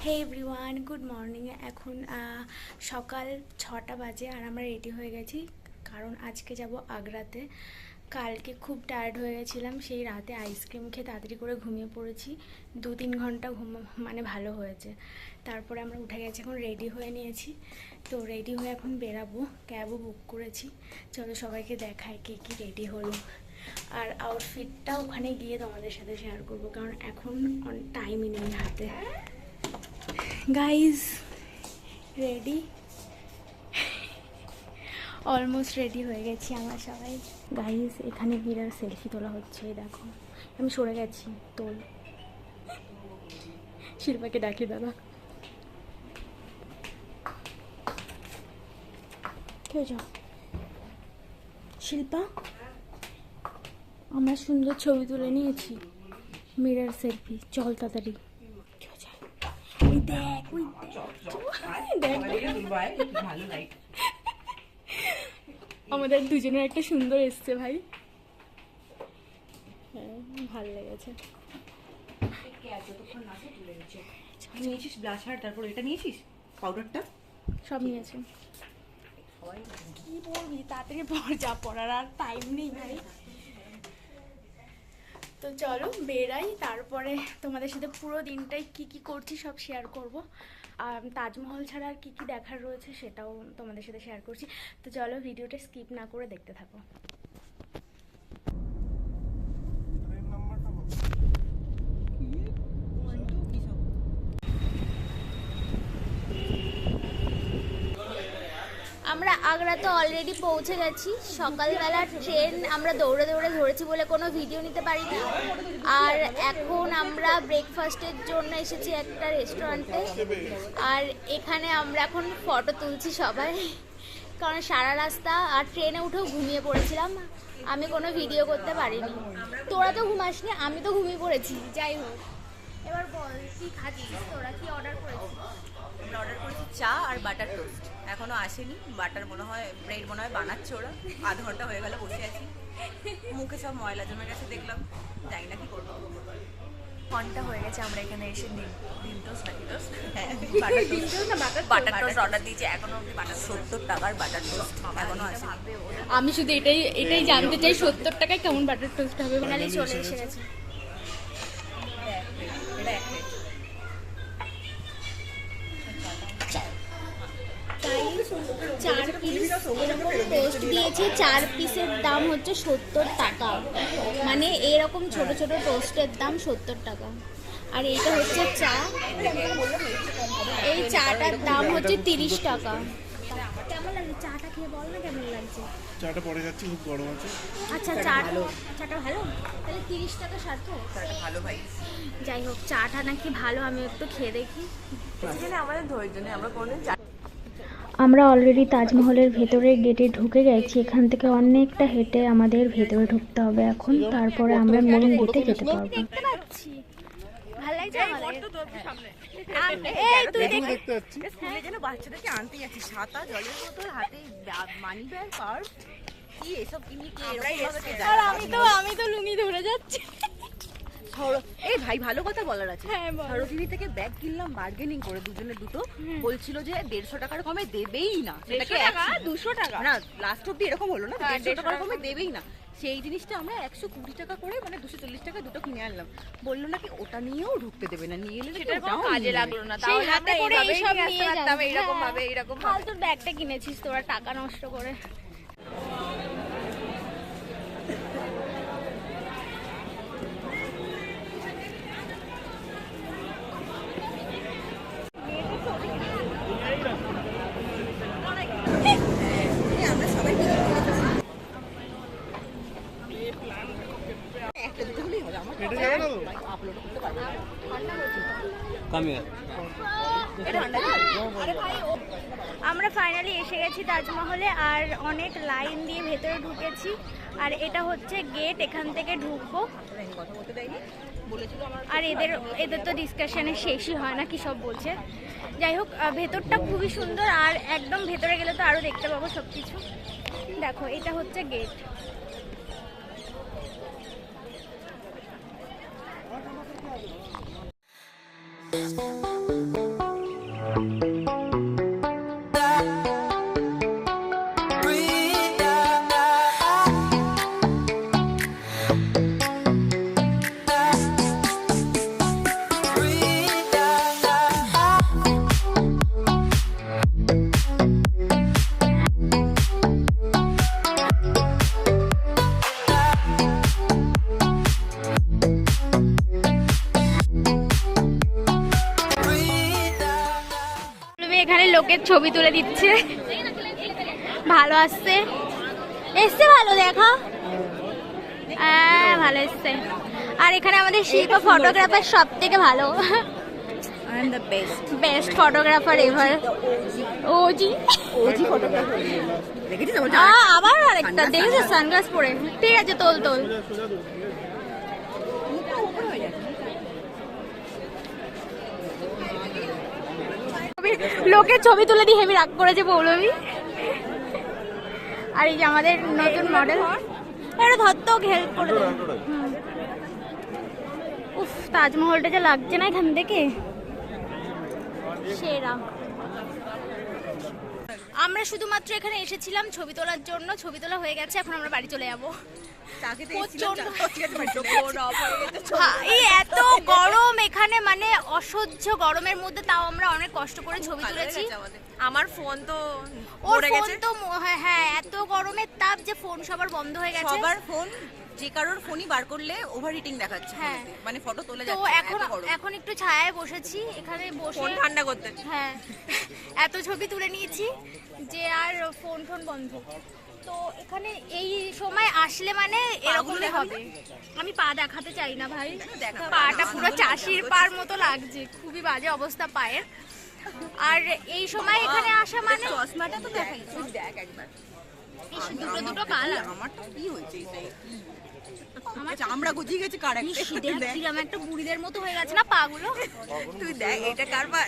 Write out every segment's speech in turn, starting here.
হে everyone, good morning. এখন সকাল 6টা বাজে আর আমরা রেডি হয়ে গেছি, কারণ আজকে যাব আগ্রাতে। কালকে খুব টায়ার্ড হয়ে গেছিলাম, সেই রাতে আইসক্রিম খেয়ে তাড়াতাড়ি করে ঘুমিয়ে পড়েছি। 2-3 ঘন্টা মানে ভালো হয়েছে। তারপরে আমরা উঠে গেছি, এখন রেডি হয়ে নিয়েছি। তো রেডি হয়ে এখন বেরাবো, ক্যাবও বুক করেছি। চলো সবাইকে দেখায় কে কী রেডি হলো। আর আউটফিটটা ওখানে গিয়ে তোমাদের সাথে শেয়ার করবো, কারণ এখন টাইমই নেই হাতে। গাইজ রেডি, অলমোস্ট রেডি হয়ে গেছি আমরা সবাই। গাইজ এখানে মিরার সেলফি তোলা হচ্ছে, দেখো আমি সরে গেছি। তোল, শিল্পাকে ডাকি দাদা। কে যা শিল্পা, আমরা সুন্দর ছবি তুলে নিয়েছি, মিরার সেলফি। চল তাড়াতাড়ি। আমাদের দুজনের একটা সুন্দর এসছে ভাই। হ্যাঁ, ভালো লেগেছে। নিয়েছিস ব্লাশার, তারপর এটা নিয়েছিস পাউডারটা, সব নিয়েছে। কি বলবি, তাড়াতাড়ি পর, যা পড়ার আর টাইম নেই ভাই। তো চলো বেরাই, তারপরে তোমাদের সাথে পুরো দিনটাই কি কি করছি সব শেয়ার করব। আর তাজমহল ছাড়া আর কি কি দেখার রয়েছে সেটাও তোমাদের সাথে শেয়ার করছি। তো চলো ভিডিওটা স্কিপ না করে দেখতে থাকো। আমরা আগ্রাতে অলরেডি পৌঁছে গেছি। সকালবেলা ট্রেন আমরা দৌড়ে দৌড়ে ধরেছি বলে কোনো ভিডিও নিতে পারিনি। আর এখন আমরা ব্রেকফাস্টের জন্য এসেছি একটা রেস্টুরেন্টে, আর এখানে আমরা এখন ফটো তুলছি সবাই, কারণ সারা রাস্তা আর ট্রেনে উঠেও ঘুমিয়ে পড়েছিলাম। আমি কোনো ভিডিও করতে পারিনি। তোরা তো ঘুমাসনি, আমি তো ঘুমিয়ে পড়েছি। যাই হোক, এবার বল কি খাচ্ছিস, তোরা কি অর্ডার করেছিস? আমরা অর্ডার করেছি চা আর বাটার টোস্ট, এখনো আসেনি। বাটার মনে হয়, ব্রেড মনে হয় বানাচ্ছে ওরা। আধ ঘন্টা হয়ে গেল বসে আছি, মুখে সব ময়লা জমে গেছে দেখলাম, জানি না কি করবো। ঘন্টা হয়ে গেছে আমরা এখানে এসে ডিম টোস্ট নাকি টোস্ট, হ্যাঁ বাটার টোস্ট অর্ডার দিয়েছি, এখনো বাটার 70 টাকার বাটার টোস্ট এখনো আছে। আমি শুধু এটাই জানতে চাই, 70 টাকায় কেমন বাটার টোস্ট হবে। ফাইনালি চলে এসে গেছে। চার পিস এরকম টোস্ট দিয়েছে, 4 পিসের দাম হচ্ছে 70 টাকা। মানে এরকম ছোট ছোট টোস্টের দাম 70 টাকা। আর এইটা হচ্ছে চা, এই চাটার দাম হচ্ছে 30 টাকা। কেমন লাগছে চাটা খেয়ে, বল না কেমন লাগছে? চাটা পরে যাচ্ছি, খুব গরম আছে। আচ্ছা, চাটা ভালো, তাহলে 30 টাকা সার্থক। চাটা ভালো ভাই। যাই হোক, চাটা নাকি ভালো, আমি একটু খেয়ে দেখি। আমাদের ধৈর্য নেই, আমরা কোনো আমরা অলরেডি তাজমহলের ভেতরের গেটে ঢুকে গেছি। এখান থেকে অনেকটা হেঁটে আমাদের ভেতরে ঢুকতে হবে এখন, তারপরে আমরা মেন গেটে যেতে পারবো। দেখতে পাচ্ছি, ভালো লাগছে স্কুলে যেন বাচ্চাদেরকে আনতে যাচ্ছি, ছাতা, জলের বোতল, হাতে মানি ব্যাগ, পার্স, কি এসব কিনি কি এরকম। আর আমি তো লুঙ্গি ধরে যাচ্ছি। এই ভাই, ভালো কথা বলার আছে। হ্যাঁ, বল। সরোজিনী থেকে ব্যাগ কিনলাম বার্গেনিং করে, দুজনে দুটো। বলছিল যে 150 টাকার কমে দেবেই না, সেটাকে 200 টাকা না, লাস্ট অব্দি এরকম হলো না, 150 টাকার কমে দেবেই না। সেই জিনিসটা আমরা 120 টাকা করে, মানে 240 টাকা দুটো কিনে আনলাম। বললো নাকি ওটা নিয়েও ঢুকতে দেবে না, নিয়ে এলে সেটা কাজে লাগলো না। তাহলে হাতে করে এইসব নিয়ে যেতাম, এইরকম ভাবে এইরকম ফালতু ব্যাগটা কিনেছিস তোরা টাকা নষ্ট করে। আমরা সবাই একটা দুটো হলেই হবে, আমার আপলোড করতে পারবো। আমরা ফাইনালি এসে গেছি তাজমহলে, আর অনেক লাইন দিয়ে ভেতরে ঢুকেছি। আর এটা হচ্ছে গেট, এখান থেকে ঢুকবো। কথা বলতে দেয়নি, বলেছিল আমার। আর এদের তো ডিসকাশনে শেষই হয় না, কি সব বলছে। যাই হোক, ভেতরটা খুবই সুন্দর, আর একদম ভেতরে গেলে তো আরও দেখতে পাবো সব কিছু। দেখো, এটা হচ্ছে গেট। এখানে লোকের ছবি তুলে দিচ্ছে, ভালো আসছে, এসছে ভালো দেখা, ভালো এসছে। আর এখানে আমাদের শিল্প ফটোগ্রাফার সব থেকে ভালো, I am the best best photographer ever, OG photographer. দেখেছিস আমার আবার আরেকটা দেখেছিস সানগ্লাস পরে, ঠিক আছে তোল তোল। লোকের ছবি তুলে দিয়ে হেভি রাগ করেছে পৌলমী। আর এই যে আমাদের নতুন মডেল, এটা ধরতেও হেল্প করে দেবে। উফ, তাজমহলটা যে লাগছে না এখান থেকে, সেরা। আমরা শুধুমাত্র এখানে এসেছিলাম ছবি তোলার জন্য, ছবি তোলা হয়ে গেছে, এখন আমরা বাড়ি চলে যাবো। এই এত গরম এখানে, মানে অসহ্য গরমের মধ্যে তাও আমরা অনেক কষ্ট করে ছবি তুলেছি। আমার ফোন তো ওর ফোন তো হ্যাঁ, এত গরমের তাপ যে ফোন সবার বন্ধ হয়ে গেছে। সবার ফোন, যে কারোর ফোনই বার করলে ওভারহিটিং দেখাচ্ছে, হ্যাঁ। মানে ফটো তোলা তো যাচ্ছে এখন এখন একটু ছায়ায় বসেছি, এখানে বসে ফোন ঠান্ডা করতে। হ্যাঁ, এত ছবি তুলে নিয়েছি যে আর ফোন বন্ধ। তো এখানে এই সময় আসলে মানে এরকমই হবে। আমি পা দেখাতে চাই না ভাই, পাটা পুরো চাষির পার মতো লাগছে, খুবই বাজে অবস্থা পায়ের। আর এই সময় এখানে আসা মানে চশমাটা তো দেখাই, তুই দেখ একবার। দুটো কালার। আমারটা কি হয়েছে এটাই, আমার চামড়া গজিয়ে গেছে কার একটা, কিরম একটা বুড়িদের মতো হয়ে গেছে না পাগুলো। তুই দেখ এটা কারবার।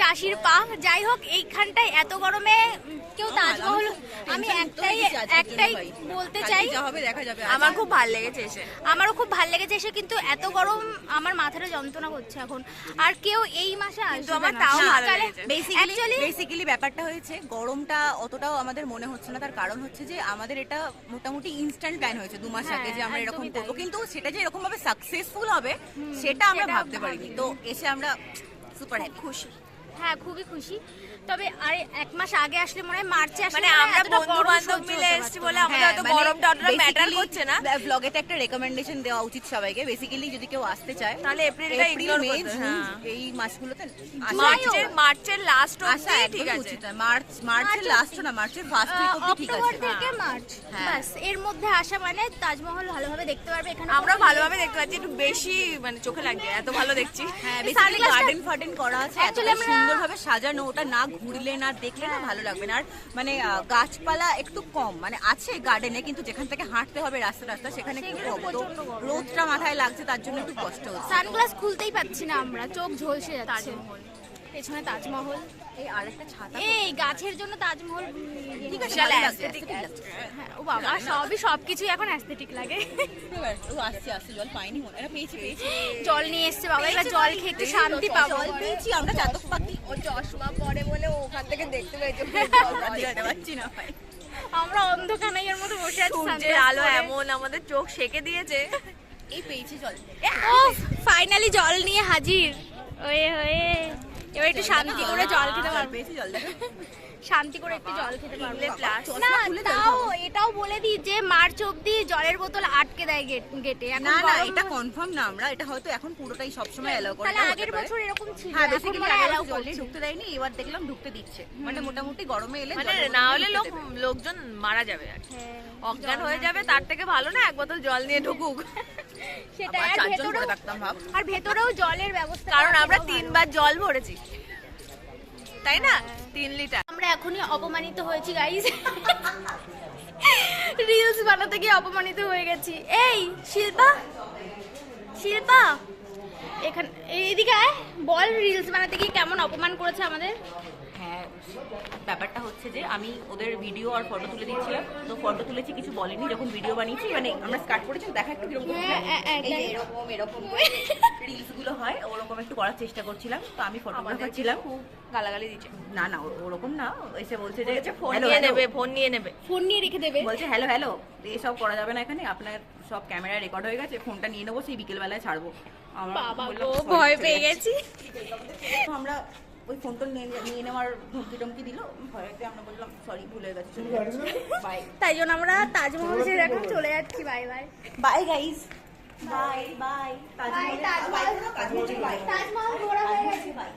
চাষির পা। যাই হোক, এইখানটায় এত গরমে কেউ তাজমহল, আমি একটাই বলতে চাই, আমার খুব ভালো লেগেছে এসে, আমারও খুব ভালো লেগেছে এসে, কিন্তু এত গরম আমার মাথাটা যন্ত্রণা করছে এখন। আর কেউ এই মাসে আসবে আমার না। তাও ভালো শীতকালে লেগেছে। actually বেসিক্যালি ব্যাপারটা হয়েছে, গরমটা অতটাও আমাদের মনে হচ্ছে না। তার কারণ হচ্ছে যে আমাদের এটা মোটামুটি ইনস্ট্যান্ট প্ল্যান হয়েছে 2 মাস আগে, যে আমরা এরকম একদমই করবো, তাই। কিন্তু সেটা যে এরকম ভাবে সাকসেসফুল হবে সেটা আমরা সেটা ভাবতে পারিনি। তো এসে আমরা সুপার খুশি। হ্যাঁ, খুবই খুশি। তবে আর 1 মাস আগে আসলে মনে হয় মার্চে আসলে মানে আমরা বন্ধু-বান্ধব মিলে এসেছি বলে আমাদের হয়তো গরমটা অতটা ম্যাটার করছে না। ব্লগেতে একটা রেকমেন্ডেশন দেওয়া উচিত সবাইকে, বেসিক্যালি যদি কেউ আসতে চায় তাহলে এপ্রিলটা ইগনোর করতে, হ্যাঁ এই মাসগুলোতে মার্চের লাস্ট অবধি ঠিক আছে। মার্চের লাস্ট না, মার্চের ফার্স্ট উইক অবধি ঠিক আছে। অক্টোবর থেকে মার্চ, বাস এর মধ্যে আসা মানে তাজমহল ভালোভাবে দেখতে পারবে। এখানে আমরা ভালোভাবে দেখতে পাচ্ছি, একটু বেশি মানে চোখে লাগছে, এত ভালো দেখছি। হ্যাঁ, বেসিক্যালি গার্ডেন ফার্ডেন করা আছে, এত সুন্দরভাবে সাজানো, ওটা না ঘুরলে না দেখলে না ভালো লাগবে না। আর মানে গাছপালা একটু কম, মানে আছে গার্ডেনে, কিন্তু যেখান থেকে হাঁটতে হবে রাস্তা সেখানে একটু কম, তো রোদটা মাথায় লাগছে, তার জন্য একটু কষ্ট হচ্ছে। সানগ্লাস খুলতেই পাচ্ছি না আমরা, চোখ ঝলসে যাচ্ছে। পেছনে তাজমহল, এই আরেকটা ছাতা, এই গাছের জন্য তাজমহল ঠিক আছে, হ্যাঁ, ও বাবা সবকিছু এখন অ্যাস্থেটিক লাগে। আসছে জল পাইনি, এটা পেয়েছি জল নিয়ে এসছে বাবা, এবার জল খেয়ে একটু শান্তি পাবো। জল পেয়েছি আমরা, চাতক পাখি ও চশমা পরে বলে ওখান থেকে দেখতে পেয়েছি, পাচ্ছি না ভাই। আমরা অন্ধকানাইয়ের মতো বসে আছি, সূর্যের আলো এমন আমাদের চোখ সেকে দিয়েছে। এই পেয়েছি জল, ও ফাইনালি জল নিয়ে হাজির ওয়ে হয়ে, এবার একটু শান্তি করে জল খেতে পারবো। পেয়েছি জল, দেখো শান্তি করে একটু জল খেতে পারবো। না তাও এটাও বলে দিই যে মার্চ অবধি জলের বোতল আটকে দেয় গেটে। না এটা কনফার্ম না, আমরা এটা হয়তো এখন পুরোটাই সবসময় এলাও করে। তাহলে আগের বছর এরকম ছিল, হ্যাঁ এখন বেসিক্যালি মনে হয় এলাও allow জলে করছে। ঢুকতে দেয়নি, এবার দেখলাম ঢুকতে দিচ্ছে, মানে মোটামুটি গরমে এলে মানে না হলে লোকজন মারা যাবে আর কি। হ্যাঁ, অজ্ঞান হয়ে যাবে, তার থেকে ভালো না এক বোতল জল নিয়ে ঢুকুক। সেটা। আবার আর 4 জন ভেতরেও করে রাখতাম ভাব। আর ভেতরেও জলের ব্যবস্থা, কারণ আমরা 3 বার জল ভরেছি, তাই না? 3 লিটার। আমরা এখনই অপমানিত হয়েছি গাইস, রিলস বানাতে গিয়ে অপমানিত হয়ে গেছি। এই শিল্পা এখানে এইদিকে আয়, বল রিলস বানাতে গিয়ে কেমন অপমান করেছে আমাদের। হ্যাঁ ব্যাপারটা হচ্ছে যে আমি ওদের ভিডিও আর ফটো তুলে দিচ্ছিলাম, তো ফটো তুলেছি কিছু বলেনি, যখন ভিডিও বানিয়েছি মানে আমরা স্টার্ট করেছি দেখা একটু কিরকম এরকম এরকম রিলস গুলো হয় ওরকম একটু করার চেষ্টা করছিলাম, তো আমি ফটোগ্রাফার ছিলাম। গালাগালি দিচ্ছে, না না ওরকম না, এসে বলছে যে ফোন hello, নিয়ে hello। নেবে, ফোন নিয়ে নেবে। ফোন নিয়ে রেখে দেবে। বলছে হ্যালো হ্যালো, এসব করা যাবে না এখানে, আপনার সব ক্যামেরা রেকর্ড হয়ে গেছে, ফোনটা নিয়ে নেবো, সেই বিকেলবেলায় ছাড়বো। আমরা বাবা বললাম, গো, "Sorry, ভয় চলে পেয়ে যাচ্ছি।" গেছি। তো আমরা ওই ফোনটা নিয়ে নেওয়ার ধমকি টমকি দিল, ভয়তে আমরা বললাম সরি ভুলে গেছি, বাই তাই জন্য আমরা তাজমহল ছেড়ে এখন চলে যাচ্ছি। Bye bye. Bye guys, bye bye Taj Mahal, Taj Mahal ঘোরা হয়ে গেছে। বাই।